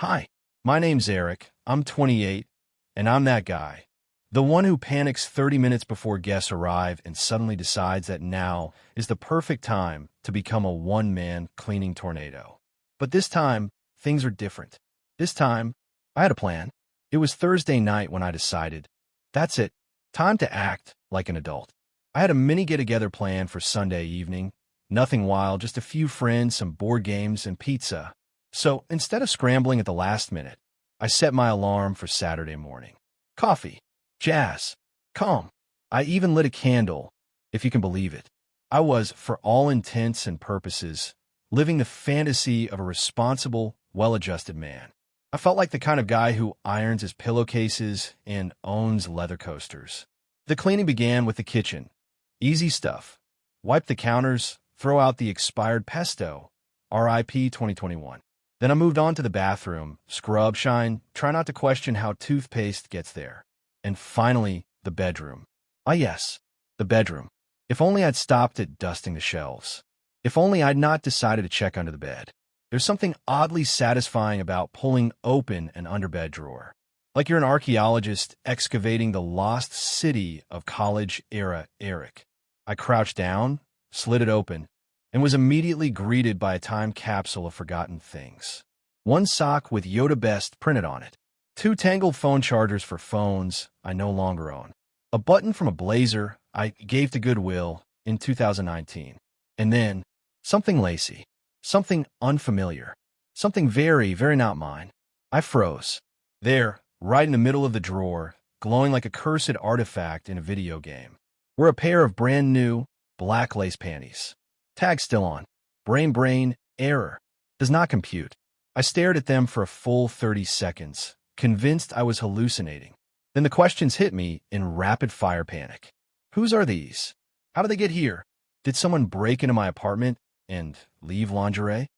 Hi, my name's Eric. I'm 28, and I'm that guy. The one who panics 30 minutes before guests arrive and suddenly decides that now is the perfect time to become a one-man cleaning tornado. But this time, things are different. This time, I had a plan. It was Thursday night when I decided, that's it, time to act like an adult. I had a mini get-together plan for Sunday evening. Nothing wild, just a few friends, some board games, and pizza. So instead of scrambling at the last minute, I set my alarm for Saturday morning. Coffee, jazz, calm. I even lit a candle, if you can believe it. I was, for all intents and purposes, living the fantasy of a responsible, well-adjusted man. I felt like the kind of guy who irons his pillowcases and owns leather coasters. The cleaning began with the kitchen. Easy stuff. Wipe the counters, throw out the expired pesto, RIP 2021. Then I moved on to the bathroom, scrub, shine, try not to question how toothpaste gets there. And finally, the bedroom. Ah yes, the bedroom. If only I'd stopped at dusting the shelves. If only I'd not decided to check under the bed. There's something oddly satisfying about pulling open an underbed drawer. Like you're an archaeologist excavating the lost city of college-era Eric. I crouched down, slid it open, and was immediately greeted by a time capsule of forgotten things. One sock with Yoda Best printed on it. 2 tangled phone chargers for phones I no longer own. A button from a blazer I gave to Goodwill in 2019. And then, something lacy. Something unfamiliar. Something very, very not mine. I froze. There, right in the middle of the drawer, glowing like a cursed artifact in a video game, were a pair of brand new, black lace panties. Tag still on. Brain, error. Does not compute. I stared at them for a full 30 seconds, convinced I was hallucinating. Then the questions hit me in rapid-fire panic. Whose are these? How did they get here? Did someone break into my apartment and leave lingerie?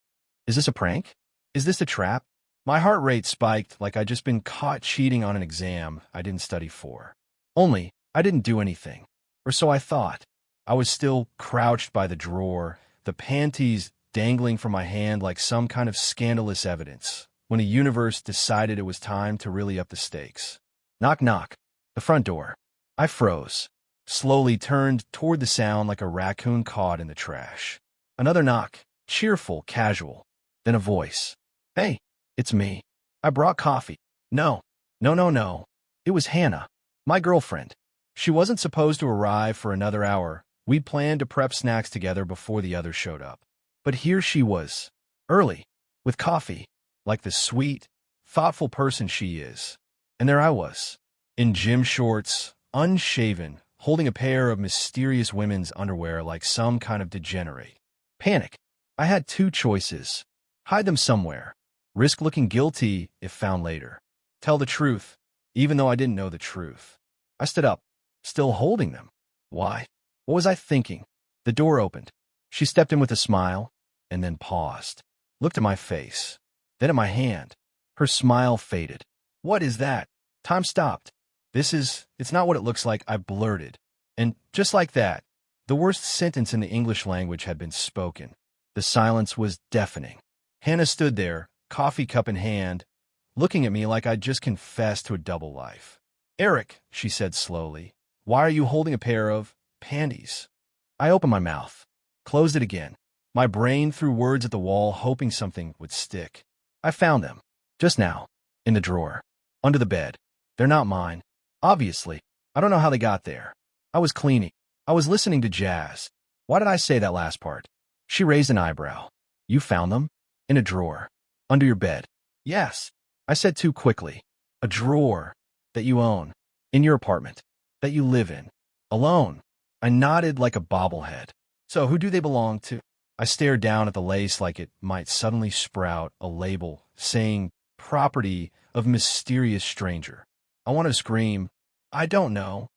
Is this a prank? Is this a trap? My heart rate spiked like I'd just been caught cheating on an exam I didn't study for. Only, I didn't do anything. Or so I thought. I was still crouched by the drawer, the panties dangling from my hand like some kind of scandalous evidence, when the universe decided it was time to really up the stakes. Knock, knock. The front door. I froze, slowly turned toward the sound like a raccoon caught in the trash. Another knock, cheerful, casual. Then a voice. Hey, it's me. I brought coffee. No. It was Hannah, my girlfriend. She wasn't supposed to arrive for another hour. We'd planned to prep snacks together before the others showed up. But here she was, early, with coffee, like the sweet, thoughtful person she is. And there I was, in gym shorts, unshaven, holding a pair of mysterious women's underwear like some kind of degenerate. Panic. I had 2 choices. Hide them somewhere. Risk looking guilty if found later. Tell the truth, even though I didn't know the truth. I stood up, still holding them. Why? What was I thinking? The door opened. She stepped in with a smile, and then paused. Looked at my face, then at my hand. Her smile faded. What is that? Time stopped. It's not what it looks like, I blurted. And just like that, the worst sentence in the English language had been spoken. The silence was deafening. Hannah stood there, coffee cup in hand, looking at me like I'd just confessed to a double life. Eric, she said slowly, why are you holding a pair of panties? I opened my mouth, closed it again. My brain threw words at the wall, hoping something would stick. I found them, just now, in the drawer, under the bed. They're not mine. Obviously, I don't know how they got there. I was cleaning. I was listening to jazz. Why did I say that last part? She raised an eyebrow. You found them? In a drawer. Under your bed. Yes. I said too quickly. A drawer that you own. In your apartment. That you live in. Alone. I nodded like a bobblehead. So who do they belong to? I stared down at the lace like it might suddenly sprout a label saying property of mysterious stranger. I wanted to scream, I don't know.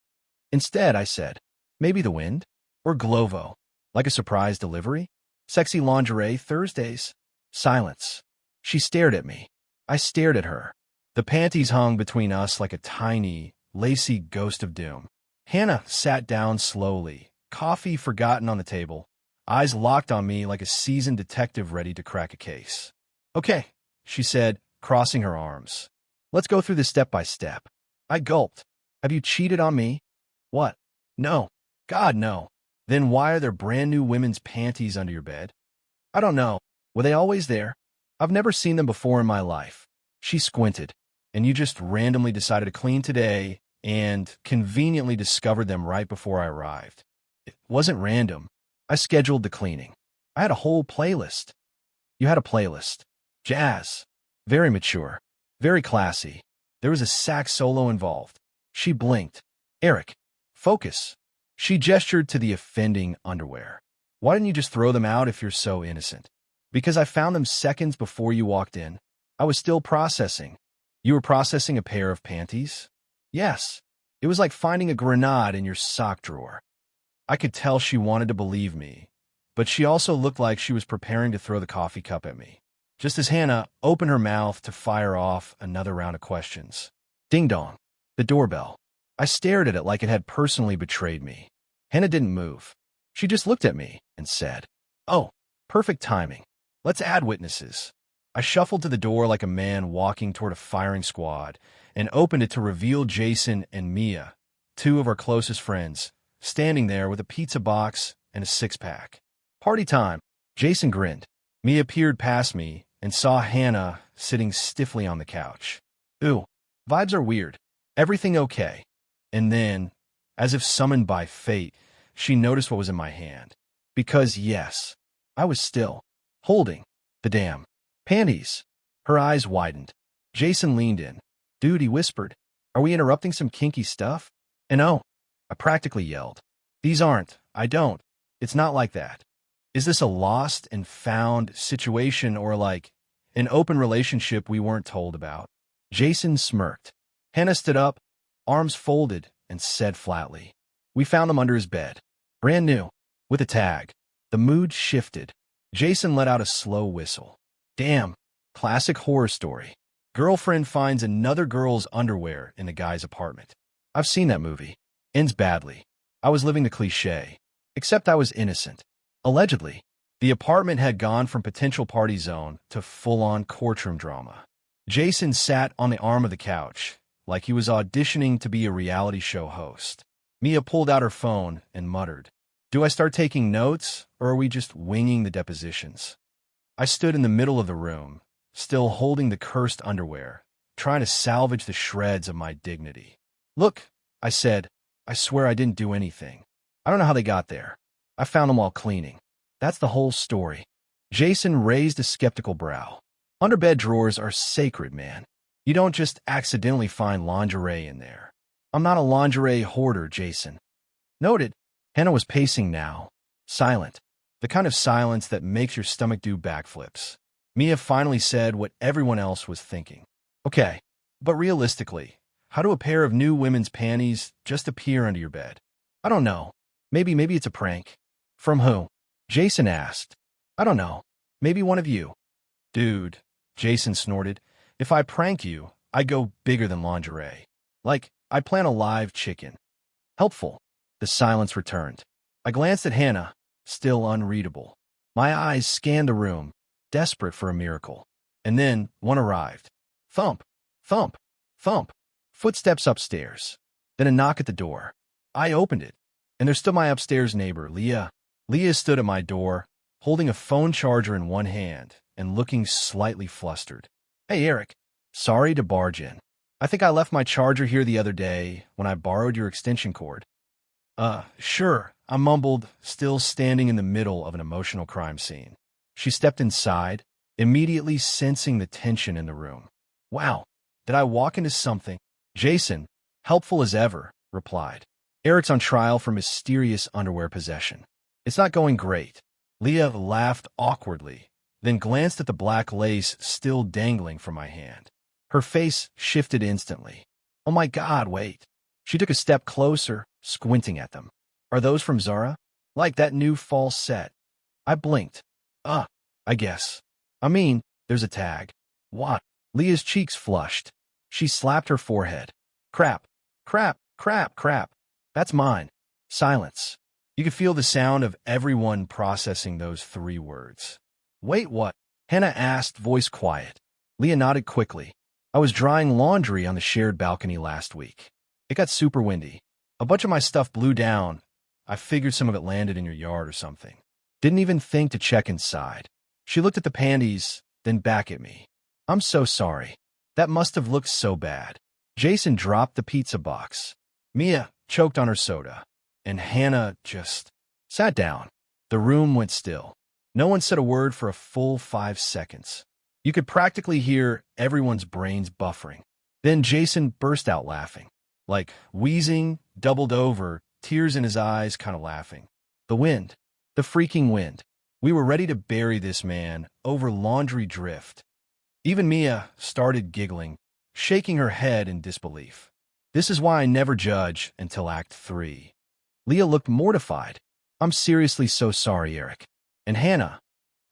Instead, I said, maybe the wind? Or Glovo. Like a surprise delivery? Sexy lingerie Thursdays. Silence. She stared at me. I stared at her. The panties hung between us like a tiny, lacy ghost of doom. Hannah sat down slowly, coffee forgotten on the table, eyes locked on me like a seasoned detective ready to crack a case. Okay, she said, crossing her arms. Let's go through this step by step. I gulped. Have you cheated on me? What? No. God, no. Then why are there brand new women's panties under your bed? I don't know. Were they always there? I've never seen them before in my life. She squinted. And you just randomly decided to clean today and conveniently discovered them right before I arrived. It wasn't random. I scheduled the cleaning. I had a whole playlist. You had a playlist. Jazz. Very mature. Very classy. There was a sax solo involved. She blinked. Eric, focus. She gestured to the offending underwear. Why didn't you just throw them out if you're so innocent? Because I found them seconds before you walked in. I was still processing. You were processing a pair of panties? Yes. It was like finding a grenade in your sock drawer. I could tell she wanted to believe me, but she also looked like she was preparing to throw the coffee cup at me, just as Hannah opened her mouth to fire off another round of questions. Ding-dong. The doorbell. I stared at it like it had personally betrayed me. Hannah didn't move. She just looked at me and said, "Oh, perfect timing. Let's add witnesses." I shuffled to the door like a man walking toward a firing squad and opened it to reveal Jason and Mia, two of our closest friends, standing there with a pizza box and a six-pack. Party time. Jason grinned. Mia peered past me and saw Hannah sitting stiffly on the couch. Ooh, vibes are weird. Everything okay? And then, as if summoned by fate, she noticed what was in my hand. Because, yes, I was still holding the damn panties. Her eyes widened. Jason leaned in. Dude, he whispered, are we interrupting some kinky stuff? And oh, I practically yelled. These aren't. I don't. It's not like that. Is this a lost and found situation or like an open relationship we weren't told about? Jason smirked. Hannah stood up, arms folded, and said flatly, we found them under his bed. Brand new. With a tag. The mood shifted. Jason let out a slow whistle. Damn. Classic horror story. Girlfriend finds another girl's underwear in a guy's apartment. I've seen that movie. Ends badly. I was living the cliché. Except I was innocent. Allegedly. The apartment had gone from potential party zone to full-on courtroom drama. Jason sat on the arm of the couch, like he was auditioning to be a reality show host. Mia pulled out her phone and muttered, do I start taking notes, or are we just winging the depositions? I stood in the middle of the room, still holding the cursed underwear, trying to salvage the shreds of my dignity. Look, I said, I swear I didn't do anything. I don't know how they got there. I found them while cleaning. That's the whole story. Jason raised a skeptical brow. Underbed drawers are sacred, man. You don't just accidentally find lingerie in there. I'm not a lingerie hoarder, Jason. Noted. Hannah was pacing now, silent. The kind of silence that makes your stomach do backflips. Mia finally said what everyone else was thinking. Okay, but realistically, how do a pair of new women's panties just appear under your bed? I don't know. Maybe it's a prank. From who? Jason asked. I don't know. Maybe one of you. Dude, Jason snorted. If I prank you, I go bigger than lingerie. Like, I plan a live chicken. Helpful. The silence returned. I glanced at Hannah, still unreadable. My eyes scanned the room, desperate for a miracle. And then one arrived. Thump, thump, thump. Footsteps upstairs. Then a knock at the door. I opened it, and there stood my upstairs neighbor, Leah. Leah stood at my door, holding a phone charger in one hand and looking slightly flustered. Hey, Eric. Sorry to barge in. I think I left my charger here the other day when I borrowed your extension cord. Sure, I mumbled, still standing in the middle of an emotional crime scene. She stepped inside, immediately sensing the tension in the room. Wow, did I walk into something? Jason, helpful as ever, replied. Eric's on trial for mysterious underwear possession. It's not going great. Leah laughed awkwardly, then glanced at the black lace still dangling from my hand. Her face shifted instantly. Oh my God, wait. She took a step closer, squinting at them. Are those from Zara? Like that new fall set. I blinked. I guess. I mean, there's a tag. What? Leah's cheeks flushed. She slapped her forehead. Crap, crap, crap, crap. That's mine. Silence. You could feel the sound of everyone processing those 3 words. Wait, what? Hannah asked, voice quiet. Leah nodded quickly. I was drying laundry on the shared balcony last week. It got super windy. A bunch of my stuff blew down. I figured some of it landed in your yard or something. Didn't even think to check inside. She looked at the panties, then back at me. I'm so sorry. That must have looked so bad. Jason dropped the pizza box. Mia choked on her soda, and Hannah just sat down. The room went still. No one said a word for a full 5 seconds. You could practically hear everyone's brains buffering. Then Jason burst out laughing, like wheezing, doubled over, tears in his eyes, kind of laughing. The wind. The freaking wind. We were ready to bury this man over laundry drift. Even Mia started giggling, shaking her head in disbelief. This is why I never judge until Act 3. Leah looked mortified. I'm seriously so sorry, Eric. And Hannah,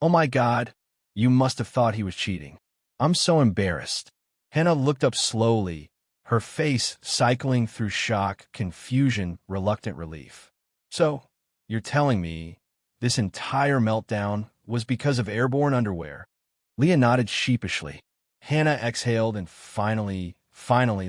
oh my God, you must have thought he was cheating. I'm so embarrassed. Hannah looked up slowly, her face cycling through shock, confusion, reluctant relief. So, you're telling me this entire meltdown was because of airborne underwear? Leah nodded sheepishly. Hannah exhaled and finally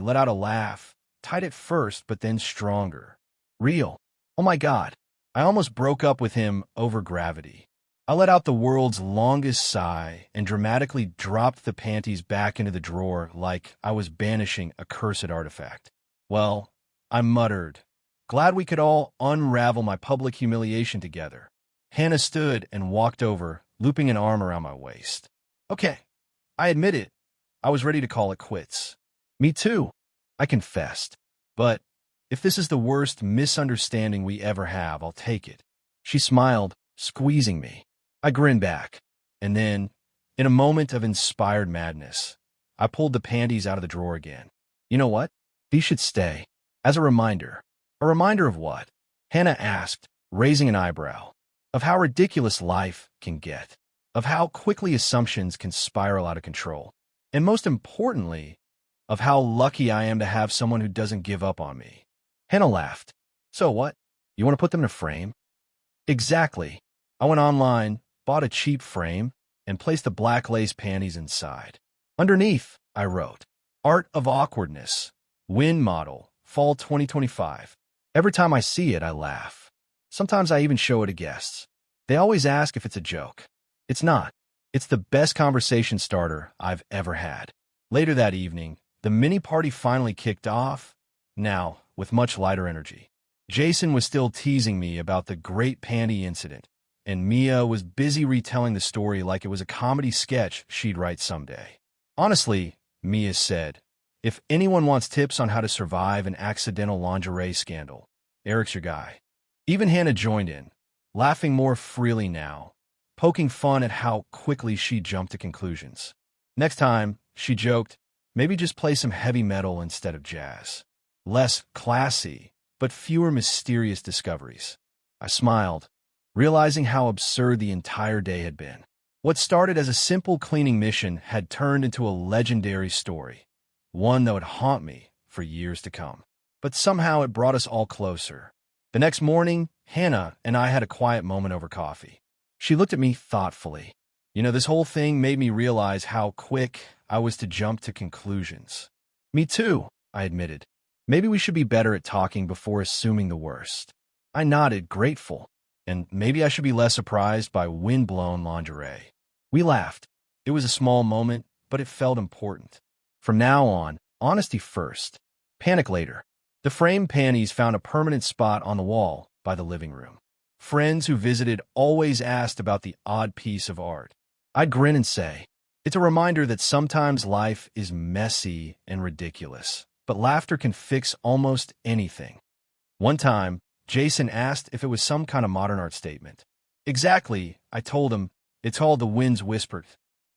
let out a laugh, tight at first but then stronger. Real. Oh my God. I almost broke up with him over gravity. I let out the world's longest sigh and dramatically dropped the panties back into the drawer like I was banishing a cursed artifact. Well, I muttered, glad we could all unravel my public humiliation together. Hannah stood and walked over, looping an arm around my waist. Okay, I admit it. I was ready to call it quits. Me too, I confessed. But if this is the worst misunderstanding we ever have, I'll take it. She smiled, squeezing me. I grinned back. And then, in a moment of inspired madness, I pulled the panties out of the drawer again. You know what? These should stay. As a reminder. A reminder of what? Hannah asked, raising an eyebrow. Of how ridiculous life can get. Of how quickly assumptions can spiral out of control. And most importantly, of how lucky I am to have someone who doesn't give up on me. Hannah laughed. So what? You want to put them in a frame? Exactly. I went online, bought a cheap frame, and placed the black lace panties inside. Underneath, I wrote, Art of Awkwardness, Win Model, Fall 2025. Every time I see it, I laugh. Sometimes I even show it to guests. They always ask if it's a joke. It's not. It's the best conversation starter I've ever had. Later that evening, the mini party finally kicked off, now with much lighter energy. Jason was still teasing me about the great panty incident, and Mia was busy retelling the story like it was a comedy sketch she'd write someday. Honestly, Mia said, if anyone wants tips on how to survive an accidental lingerie scandal, Eric's your guy. Even Hannah joined in, laughing more freely now, poking fun at how quickly she jumped to conclusions. Next time, she joked, maybe just play some heavy metal instead of jazz. Less classy, but fewer mysterious discoveries. I smiled, realizing how absurd the entire day had been. What started as a simple cleaning mission had turned into a legendary story, one that would haunt me for years to come. But somehow it brought us all closer. The next morning, Hannah and I had a quiet moment over coffee. She looked at me thoughtfully. You know, this whole thing made me realize how quick I was to jump to conclusions. Me too, I admitted. Maybe we should be better at talking before assuming the worst. I nodded, grateful. And maybe I should be less surprised by wind-blown lingerie. We laughed. It was a small moment, but it felt important. From now on, honesty first. Panic later. The framed panties found a permanent spot on the wall by the living room. Friends who visited always asked about the odd piece of art. I'd grin and say, it's a reminder that sometimes life is messy and ridiculous, but laughter can fix almost anything. One time, Jason asked if it was some kind of modern art statement. Exactly, I told him. It's all the winds whispered.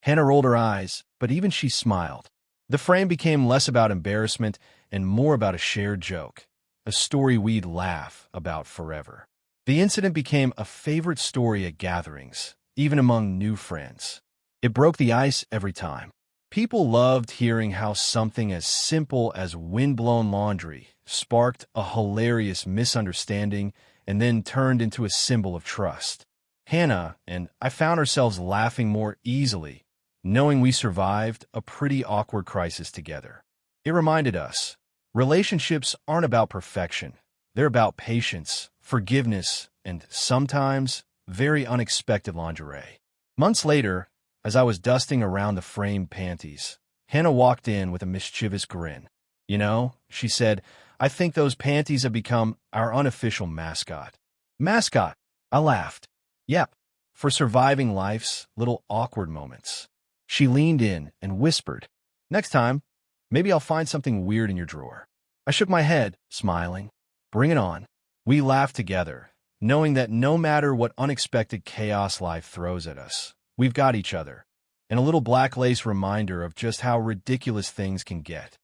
Hannah rolled her eyes, but even she smiled. The frame became less about embarrassment and more about a shared joke, a story we'd laugh about forever. The incident became a favorite story at gatherings, even among new friends. It broke the ice every time. People loved hearing how something as simple as wind-blown laundry sparked a hilarious misunderstanding and then turned into a symbol of trust. Hannah and I found ourselves laughing more easily knowing we survived a pretty awkward crisis together. It reminded us, relationships aren't about perfection. They're about patience, forgiveness, and sometimes very unexpected lingerie. Months later, as I was dusting around the framed panties, Hannah walked in with a mischievous grin. You know, she said, I think those panties have become our unofficial mascot. Mascot? I laughed. Yep, for surviving life's little awkward moments. She leaned in and whispered, next time, maybe I'll find something weird in your drawer. I shook my head, smiling. Bring it on. We laughed together, knowing that no matter what unexpected chaos life throws at us, we've got each other, and a little black lace reminder of just how ridiculous things can get.